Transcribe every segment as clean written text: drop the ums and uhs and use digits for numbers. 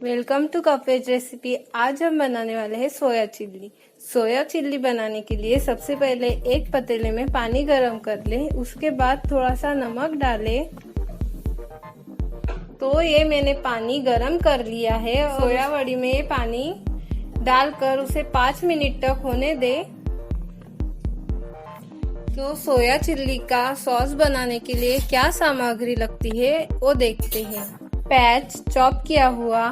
Welcome to cabbage recipe. आज हम बनाने वाले हैं सोया चिल्ली। सोया चिल्ली बनाने के लिए सबसे पहले एक पतीले में पानी गरम कर ले, उसके बाद थोड़ा सा नमक डाले। तो ये मैंने पानी गरम कर लिया है। सोया वड़ी में ये पानी डालकर उसे 5 मिनट तक होने दे। तो सोया चिल्ली का सॉस बनाने के लिए क्या सामग्री लगती है वो देखते हैं। प्याज चॉप किया हुआ,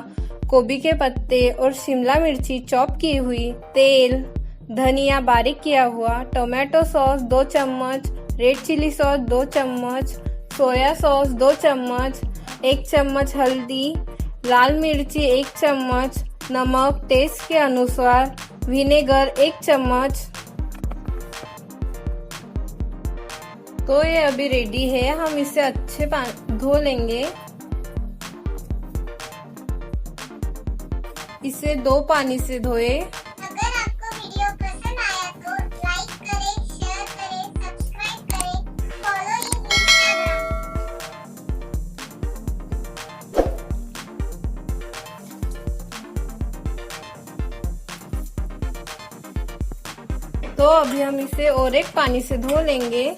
गोभी के पत्ते और शिमला मिर्ची चॉप की हुई, तेल, धनिया बारीक किया हुआ, टोमेटो सॉस 2 चम्मच, रेड चिली सॉस 2 चम्मच, सोया सॉस 2 चम्मच, 1 चम्मच हल्दी, लाल मिर्ची 1 चम्मच, नमक टेस्ट के अनुसार, विनेगर 1 चम्मच। तो ये अभी रेडी है। हम इसे अच्छे धो लेंगे। इसे 2 पानी से धोए। अगर आपको वीडियो पसंद आया तो लाइक करें, शेयर करें, सब्सक्राइब करें, फॉलो इन इंस्टाग्राम। तो अभी हम इसे और एक पानी से धो लेंगे।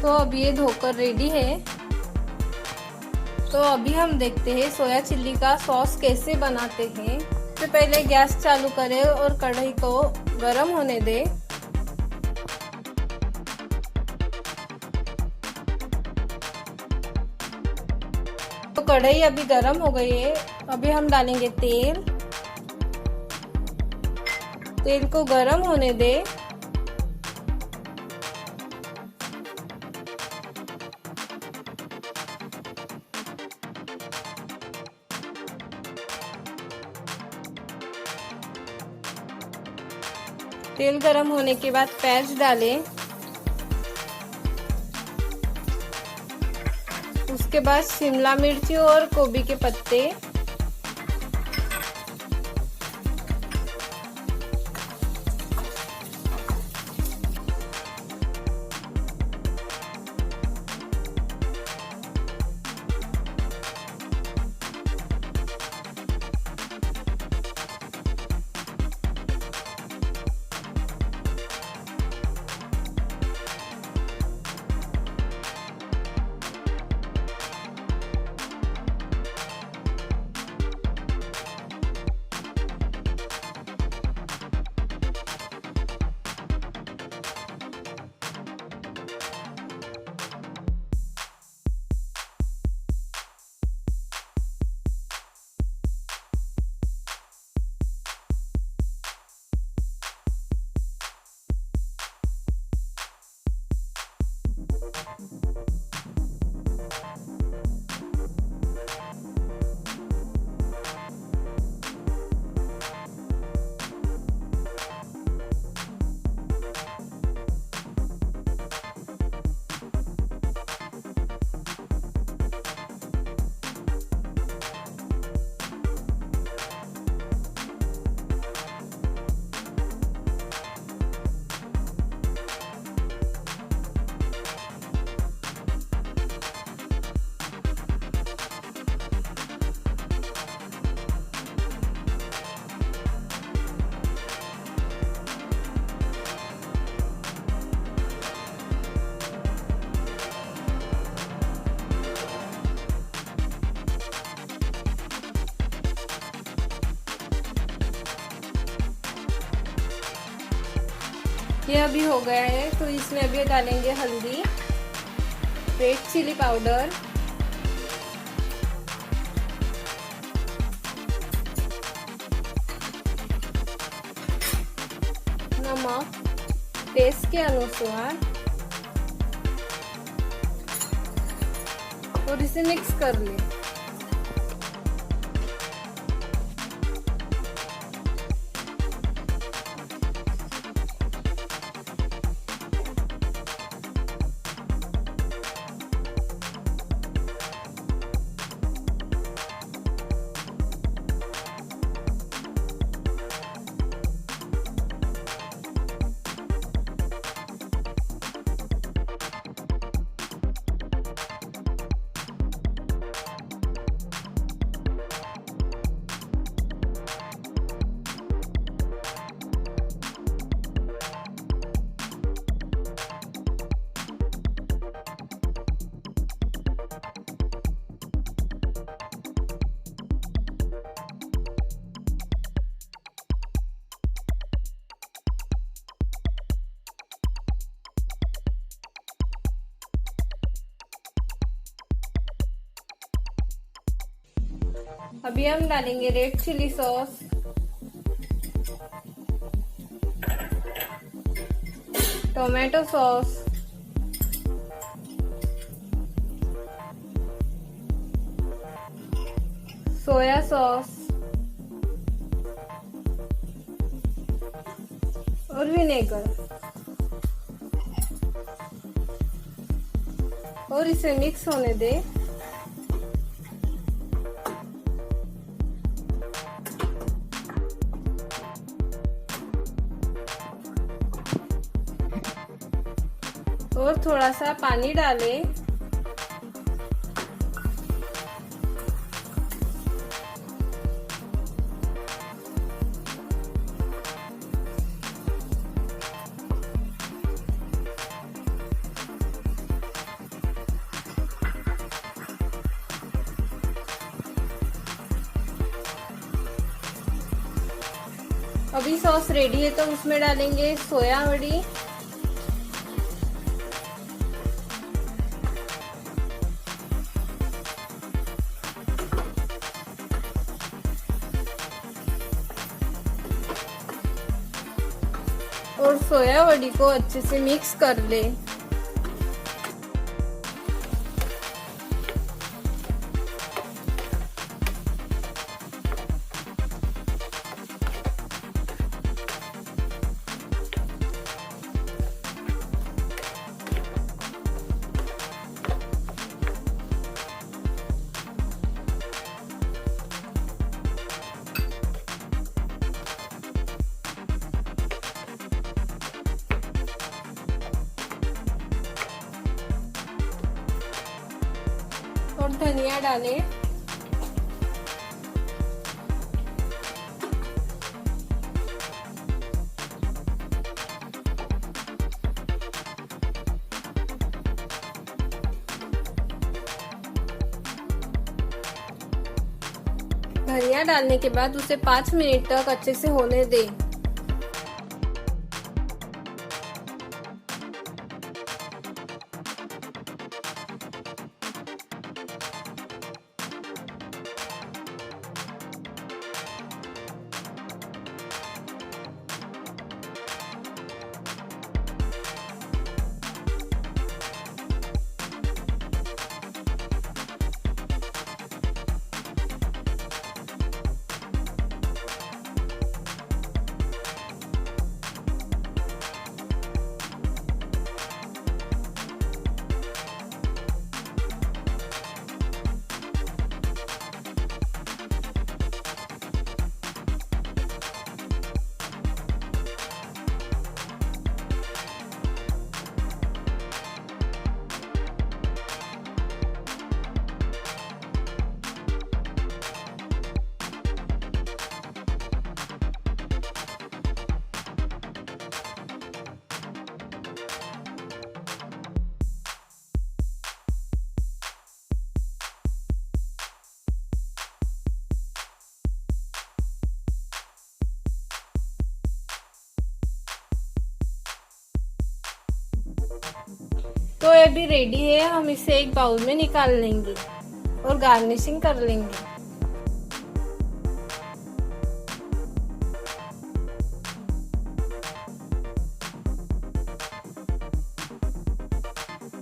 तो अब ये धोकर रेडी है। तो अभी हम देखते हैं सोया चिल्ली का सॉस कैसे बनाते हैं। तो पहले गैस चालू करें और कढ़ाई को गरम होने दें। तो कढ़ाई अभी गरम हो गई है। अभी हम डालेंगे तेल। तेल को गरम होने दें। तेल गरम होने के बाद प्याज डालें। उसके बाद शिमला मिर्ची और गोभी के पत्ते, ये अभी हो गया है। तो इसमें अभी डालेंगे हल्दी, रेड चिली पाउडर, नमक टेस्ट के अनुसार, और इसे मिक्स कर लें। अभी हम डालेंगे red chilli sauce, tomato sauce, soya sauce और विनेगर और इसे मिक्स होने दें। और थोड़ा सा पानी डालें। अभी सॉस रेडी है तो उसमें डालेंगे सोया बड़ी, और सोया बड़ी को अच्छे से मिक्स कर ले। और धनिया डालें। धनिया डालने के बाद उसे 5 मिनट तक अच्छे से होने दें। तो ये भी रेडी है, हम इसे एक बाउल में निकाल लेंगे और गार्निशिंग कर लेंगे।